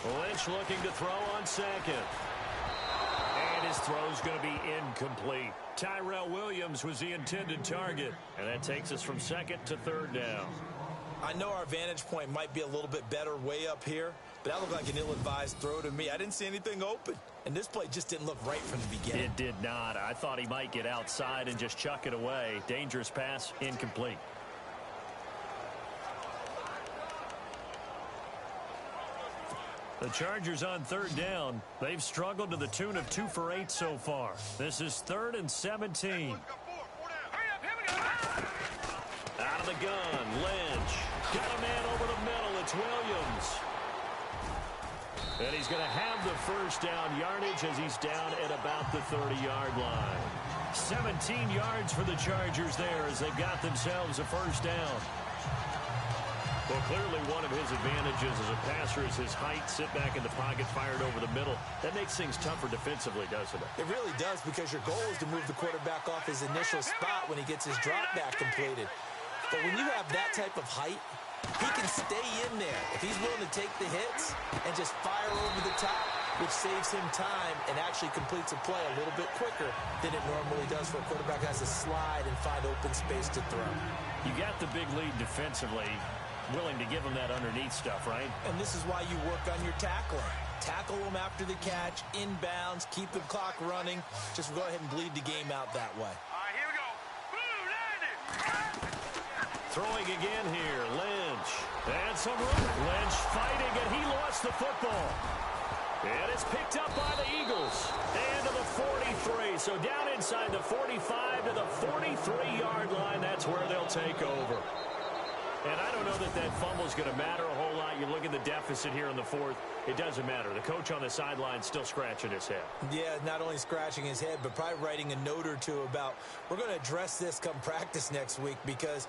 Lynch looking to throw on 2nd. And his throw's going to be incomplete. Tyrell Williams was the intended target. And that takes us from 2nd to 3rd down. I know our vantage point might be a little bit better way up here, but that looked like an ill-advised throw to me. I didn't see anything open. And this play just didn't look right from the beginning. It did not. I thought he might get outside and just chuck it away. Dangerous pass, incomplete. The Chargers on 3rd down. They've struggled to the tune of 2 for 8 so far. This is 3rd and 17. Out of the gun, Lynch. Got a man over the middle. It's Williams. And he's going to have the 1st down yardage as he's down at about the 30-yard line. 17 yards for the Chargers there as they've got themselves a 1st down. Well, clearly one of his advantages as a passer is his height, sit back in the pocket, fired over the middle. That makes things tougher defensively, doesn't it? It really does, because your goal is to move the quarterback off his initial spot when he gets his drop back completed. But when you have that type of height, he can stay in there if he's willing to take the hits and just fire over the top, which saves him time and actually completes a play a little bit quicker than it normally does for a quarterback who has to slide and find open space to throw. You got the big lead defensively, willing to give him that underneath stuff, right? And this is why you work on your tackling. Tackle them after the catch, inbounds, keep the clock running. Just go ahead and bleed the game out that way. All right, here we go. Throwing again here, Lynch. And some room. Lynch fighting, and he lost the football. And it's picked up by the Eagles. And to the 43. So down inside the 45 to the 43-yard line. That's where they'll take over. And I don't know that that fumble is going to matter a whole lot. You look at the deficit here in the 4th. It doesn't matter. The coach on the sideline still scratching his head. Yeah, not only scratching his head, but probably writing a note or two about, we're going to address this come practice next week, because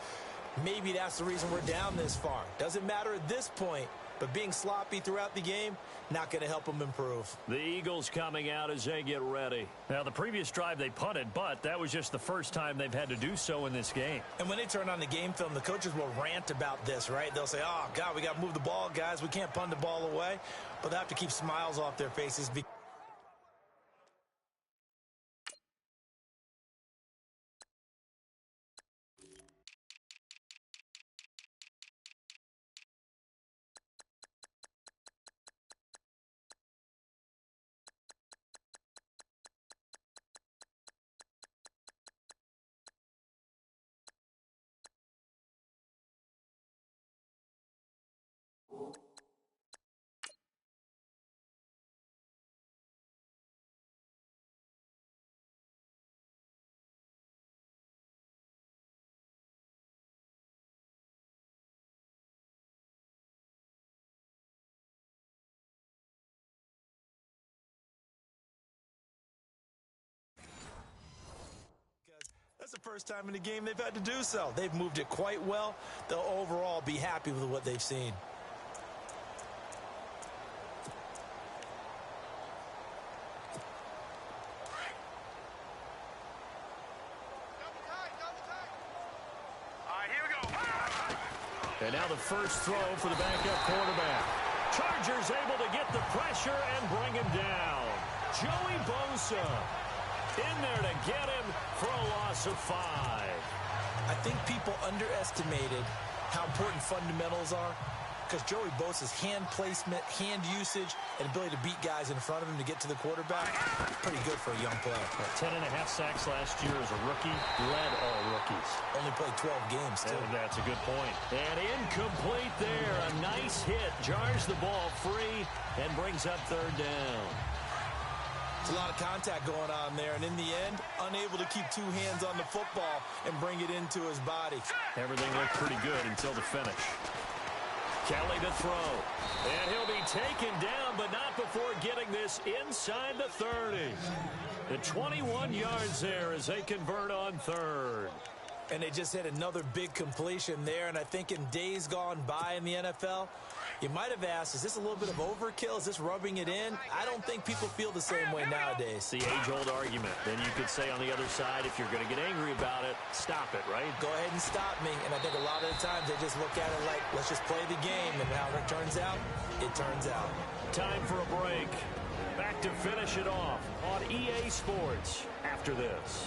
maybe that's the reason we're down this far. Doesn't matter at this point, but being sloppy throughout the game, not going to help them improve. The Eagles coming out as they get ready. Now, the previous drive they punted, but that was just the first time they've had to do so in this game. And when they turn on the game film, the coaches will rant about this, right? They'll say, oh, God, we got to move the ball, guys. We can't punt the ball away. But they have to keep smiles off their faces. That's the first time in the game they've had to do so. They've moved it quite well. They'll overall be happy with what they've seen. And now the first throw for the backup quarterback. Chargers able to get the pressure and bring him down. Joey Bosa in there to get him for a loss of 5. I think people underestimated how important fundamentals are, because Joey Bosa's hand placement, hand usage, and ability to beat guys in front of him to get to the quarterback, pretty good for a young player. 10.5 sacks last year as a rookie, led all rookies. Only played 12 games, too. And that's a good point. And incomplete there. A nice hit. Jars the ball free and brings up 3rd down. It's a lot of contact going on there, and in the end, unable to keep two hands on the football and bring it into his body. Everything looked pretty good until the finish. Kelly to throw. And he'll be taken down, but not before getting this inside the 30. The 21 yards there as they convert on third. And they just hit another big completion there, and I think in days gone by in the NFL, you might have asked, is this a little bit of overkill? Is this rubbing it in? I don't think people feel the same way nowadays. The age-old argument. Then you could say on the other side, if you're going to get angry about it, stop it, right? Go ahead and stop me. And I think a lot of the times they just look at it like, let's just play the game. And how it turns out, it turns out. Time for a break. Back to finish it off on EA Sports after this.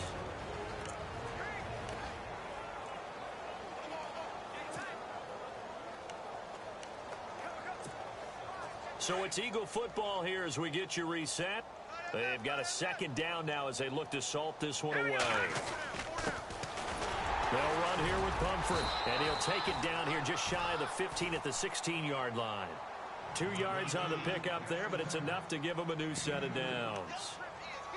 So it's Eagle football here as we get you reset. They've got a second down now as they look to salt this one away. They'll run here with Bumford, and he'll take it down here just shy of the 15 at the 16-yard line. 2 yards on the pickup there, but it's enough to give him a new set of downs.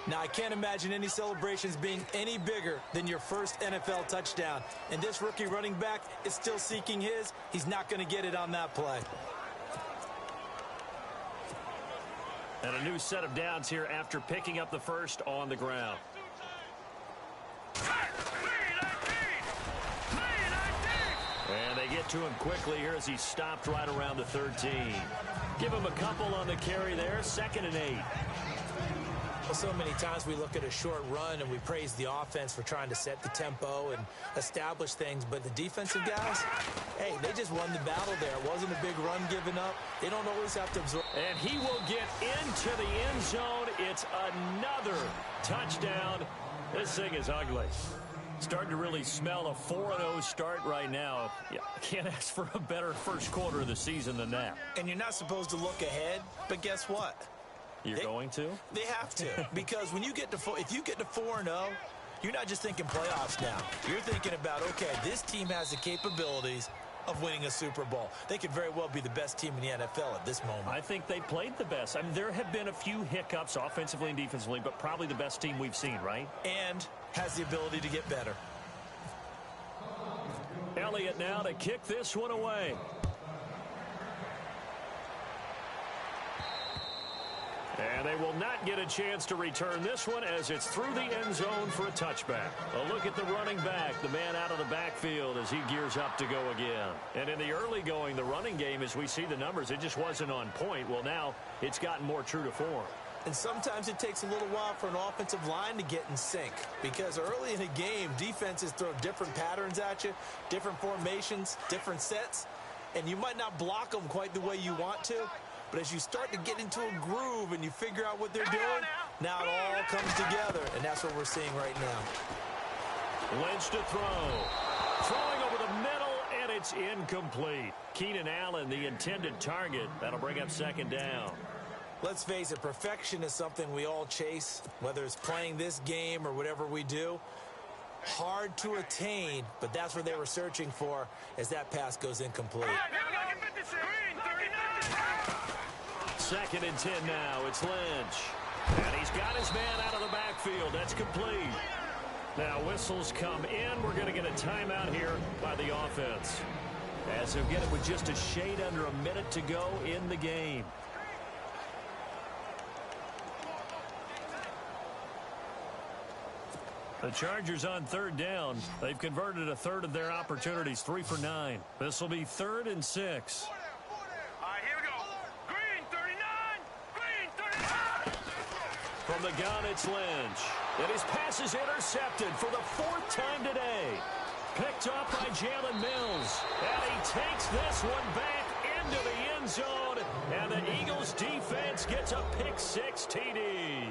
Now, I can't imagine any celebrations being any bigger than your first NFL touchdown. And this rookie running back is still seeking his. He's not going to get it on that play. And a new set of downs here after picking up the first on the ground. And they get to him quickly here as he stopped right around the 13. Give him a couple on the carry there, 2nd and 8. Well, so many times we look at a short run and we praise the offense for trying to set the tempo and establish things, but the defensive guys, hey, they just won the battle there. It wasn't a big run given up. They don't always have to absorb. And he will get into the end zone. It's another touchdown. This thing is ugly. Starting to really smell a 4-0 start right now. Yeah, I can't ask for a better first quarter of the season than that. And you're not supposed to look ahead, but guess what? You're going to? They have to, because when you get to if you get to 4-0, you're not just thinking playoffs now. You're thinking about, okay, this team has the capabilities of winning a Super Bowl. They could very well be the best team in the NFL at this moment. I think they played the best. I mean, there have been a few hiccups offensively and defensively, but probably the best team we've seen, right? And has the ability to get better. Elliott now to kick this one away. And they will not get a chance to return this one as it's through the end zone for a touchback. A look at the running back, the man out of the backfield as he gears up to go again. And in the early going, the running game, as we see the numbers, it just wasn't on point. Well, now it's gotten more true to form. And sometimes it takes a little while for an offensive line to get in sync, because early in a game, defenses throw different patterns at you, different formations, different sets, and you might not block them quite the way you want to. But as you start to get into a groove and you figure out what they're doing, now it all comes together, and that's what we're seeing right now. Lynch to throw. Throwing over the middle, and it's incomplete. Keenan Allen, the intended target. That'll bring up 2nd down. Let's face it, perfection is something we all chase, whether it's playing this game or whatever we do. Hard to attain, but that's what they were searching for as that pass goes incomplete. 2nd and 10 now. It's Lynch. And he's got his man out of the backfield. That's complete. Now whistles come in. We're going to get a timeout here by the offense. As they'll get it with just a shade under a minute to go in the game. The Chargers on 3rd down. They've converted a third of their opportunities, 3 for 9. This will be 3rd and 6. From the gun, it's Lynch. And his pass is intercepted for the 4th time today. Picked up by Jalen Mills. And he takes this one back into the end zone. And the Eagles defense gets a pick-6 TD.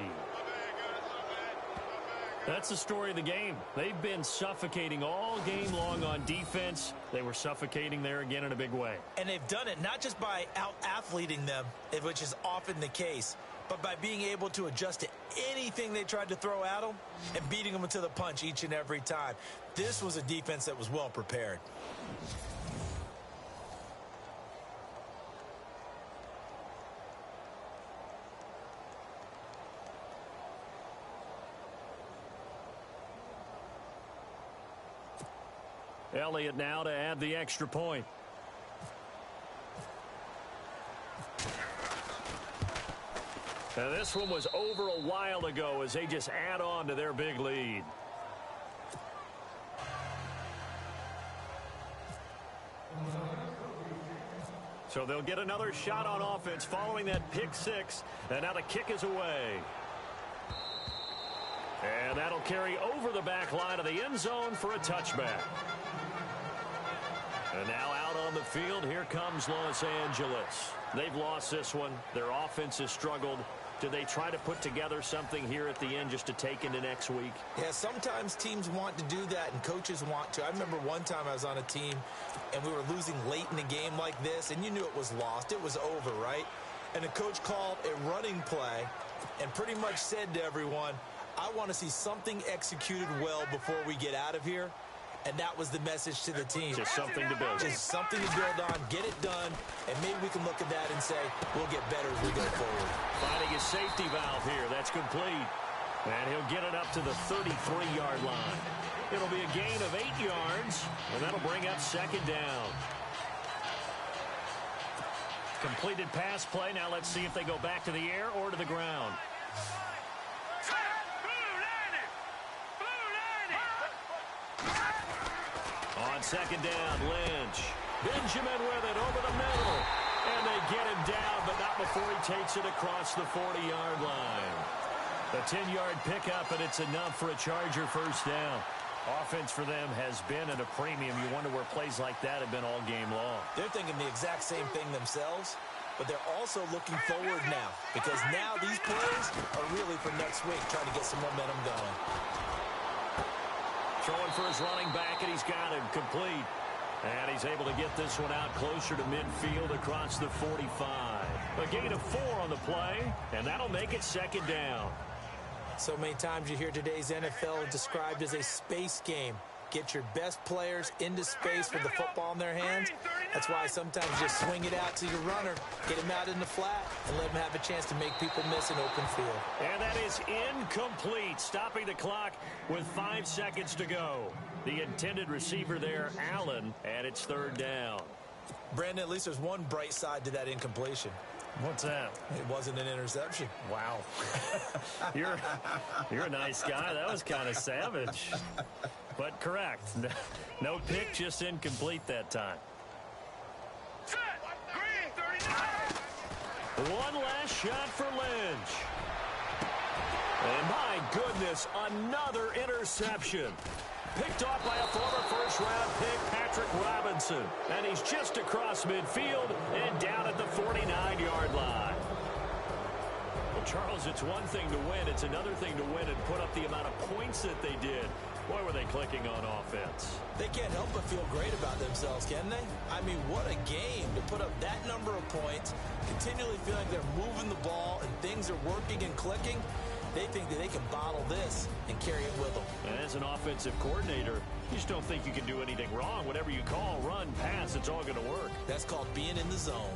That's the story of the game. They've been suffocating all game long on defense. They were suffocating there again in a big way. And they've done it not just by out-athleting them, which is often the case, but by being able to adjust to anything they tried to throw at them and beating them to the punch each and every time. This was a defense that was well prepared. Elliott now to add the extra point. Now this one was over a while ago as they just add on to their big lead. So they'll get another shot on offense following that pick six. And now the kick is away. And that'll carry over the back line of the end zone for a touchback. And now out on the field, here comes Los Angeles. They've lost this one. Their offense has struggled. Do they try to put together something here at the end just to take into next week? Yeah, sometimes teams want to do that and coaches want to. I remember one time I was on a team and we were losing late in a game like this, and you knew it was lost. It was over, right? And the coach called a running play and pretty much said to everyone, I want to see something executed well before we get out of here. And that was the message to the team. Just something to build. Just something to build on, get it done, and maybe we can look at that and say, we'll get better as we go forward. Finding his safety valve here. That's complete. And he'll get it up to the 33-yard line. It'll be a gain of 8 yards, and that'll bring up second down. Completed pass play. Now let's see if they go back to the air or to the ground. On second down, Lynch. Benjamin with it over the middle. And they get him down, but not before he takes it across the 40-yard line. A 10-yard pickup, and it's enough for a Charger first down. Offense for them has been at a premium. You wonder where plays like that have been all game long. They're thinking the exact same thing themselves, but they're also looking forward now, because now these plays are really for next week, trying to get some momentum going. Throwing for his running back, and he's got him complete. And he's able to get this one out closer to midfield across the 45. A gain of 4 on the play, and that'll make it second down. So many times you hear today's NFL described as a space game. Get your best players into space with the football in their hands. That's why sometimes you just swing it out to your runner, get him out in the flat, and let him have a chance to make people miss an open field. And that is incomplete, stopping the clock with 5 seconds to go. The intended receiver there, Allen, and it's third down. Brandon, at least there's one bright side to that incompletion. What's that? It wasn't an interception. Wow. You're a nice guy. That was kind of savage. But correct. No pick, just incomplete that time. One last shot for Lynch. And my goodness, another interception. Picked off by a former first-round pick, Patrick Robinson. And he's just across midfield and down at the 49-yard line. Well, Charles, it's one thing to win. It's another thing to win and put up the amount of points that they did. Boy, were they clicking on offense. They can't help but feel great about themselves, can they? I mean, what a game to put up that number of points, continually feeling like they're moving the ball and things are working and clicking. They think that they can bottle this and carry it with them. And as an offensive coordinator, you just don't think you can do anything wrong. Whatever you call, run, pass, it's all going to work. That's called being in the zone.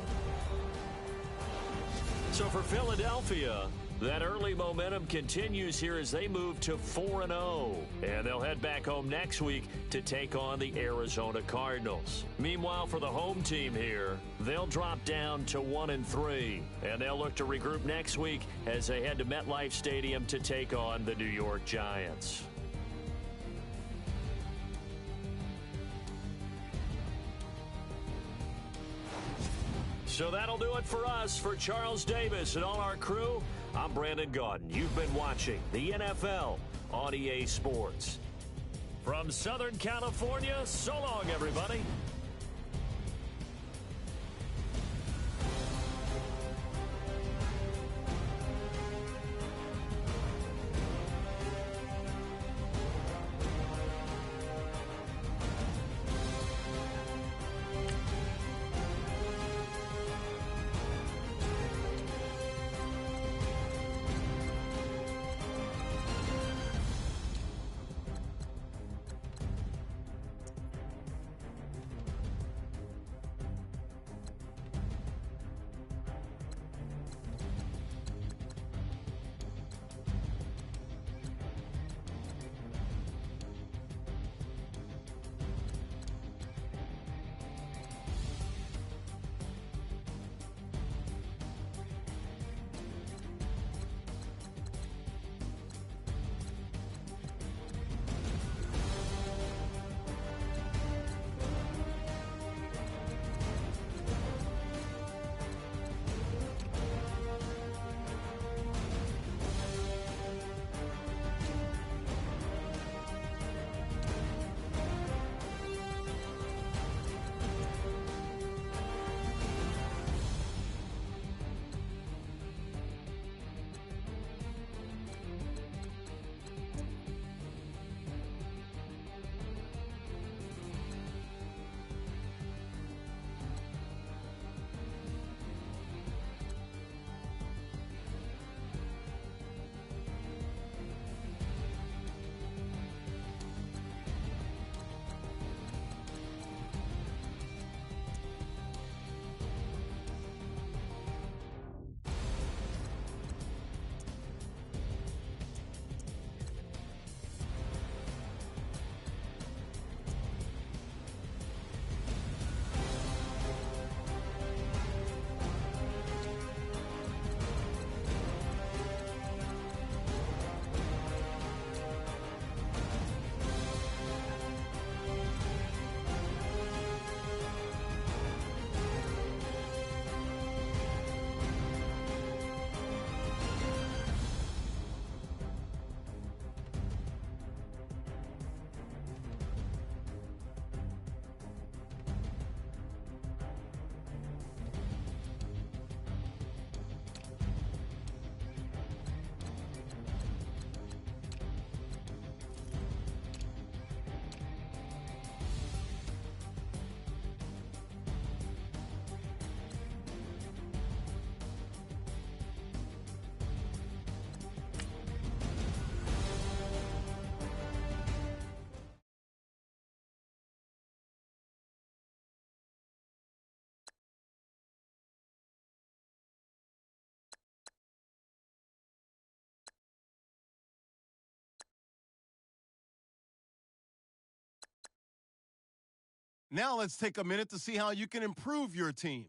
So for Philadelphia, that early momentum continues here as they move to 4-0. And they'll head back home next week to take on the Arizona Cardinals. Meanwhile, for the home team here, they'll drop down to 1-3. And they'll look to regroup next week as they head to MetLife Stadium to take on the New York Giants. So that'll do it for us. For Charles Davis and all our crew, I'm Brandon Gaudin. You've been watching the NFL on EA Sports. From Southern California, so long, everybody. Now let's take a minute to see how you can improve your team.